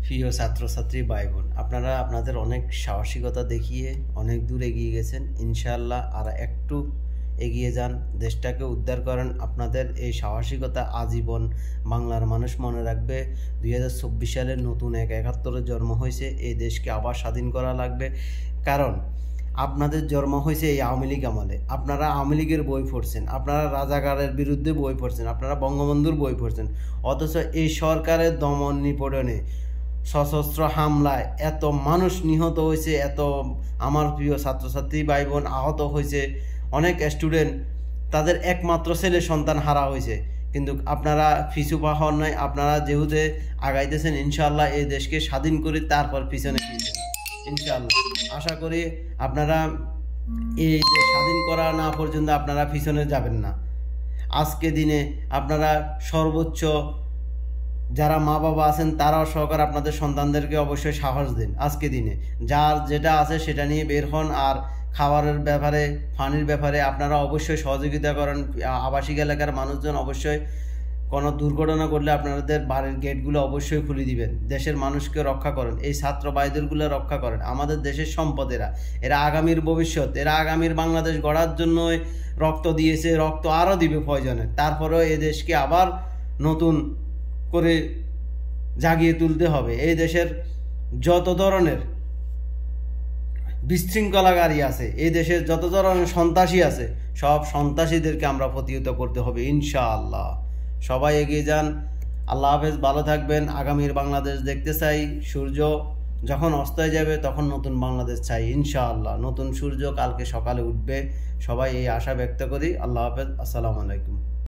প্রিয় ছাত্রছাত্রী ভাই বোন, আপনারা আপনাদের অনেক সাহসিকতা দেখিয়ে অনেক দূর এগিয়ে গেছেন। ইনশাআল্লাহ আর একটু এগিয়ে যান, দেশটাকে উদ্ধার করেন। আপনাদের এই সাহসিকতা আজীবন বাংলার মানুষ মনে রাখবে। 2024 সালে নতুন এক 71 জন্ম হয়েছে, এই দেশকে আবার স্বাধীন করা লাগবে। কারণ আপনাদের জন্ম হয়েছে এই আওয়ামী লীগ আমলে। আপনারা আওয়ামী লীগের বই পড়ছেন, আপনারা রাজাকারের বিরুদ্ধে বই পড়ছেন, আপনারা বঙ্গবন্ধুর বই পড়ছেন, অথচ এই সরকারের দমন নিপীড়নে সশস্ত্র হামলায় এত মানুষ নিহত হয়েছে, এত আমার প্রিয় ছাত্রছাত্রী ভাই বোন আহত হয়েছে, অনেক স্টুডেন্ট তাদের একমাত্র ছেলে সন্তান হারা হয়েছে। কিন্তু আপনারা পিছু পা হন নাই, আপনারা যেহেতু আগাইতেছেন। ইনশাআল্লাহ এই দেশকে স্বাধীন করে তারপর পিছনে ফিরবেন ইনশাআল্লাহ। আশা করি আপনারা এই দেশ স্বাধীন করা না পর্যন্ত আপনারা পিছনে যাবেন না। আজকে দিনে আপনারা সর্বোচ্চ যারা মা বাবা আছেন তারাও সহকারে আপনাদের সন্তানদেরকে অবশ্যই সাহস দিন। আজকে দিনে যার যেটা আছে সেটা নিয়ে বের হন। আর খাবারের ব্যাপারে, পানির ব্যাপারে আপনারা অবশ্যই সহযোগিতা করেন। আবাসিক এলাকার মানুষজন অবশ্যই কোনো দুর্ঘটনা ঘটলে আপনাদের বাড়ির গেটগুলো অবশ্যই খুলে দিবেন। দেশের মানুষকে রক্ষা করেন, এই ছাত্র ভাইদেরগুলো রক্ষা করেন। আমাদের দেশের সম্পদ এরা আগামীর ভবিষ্যৎ, এরা আগামীর বাংলাদেশ গড়ার জন্যই রক্ত দিয়েছে, রক্ত আরও দিবে প্রয়োজনে। তারপরেও এই দেশকে আবার নতুন করে জাগিয়ে তুলতে হবে। এই দেশের যত ধরনের বিশৃঙ্খলাকারী আছে, এই দেশের যত ধরনের সন্ত্রাসী আছে, সব সন্ত্রাসীদেরকে আমরা প্রতিহত করতে হবে ইনশাআল্লাহ। সবাই এগিয়ে যান। আল্লাহ হাফেজ, ভালো থাকবেন। আগামীর বাংলাদেশ দেখতে চাই। সূর্য যখন অস্ত যাবে তখন নতুন বাংলাদেশ চাই ইনশাআল্লাহ। নতুন সূর্য কালকে সকালে উঠবে, সবাই এই আশা ব্যক্ত করি। আল্লাহ হাফেজ, আসসালামু আলাইকুম।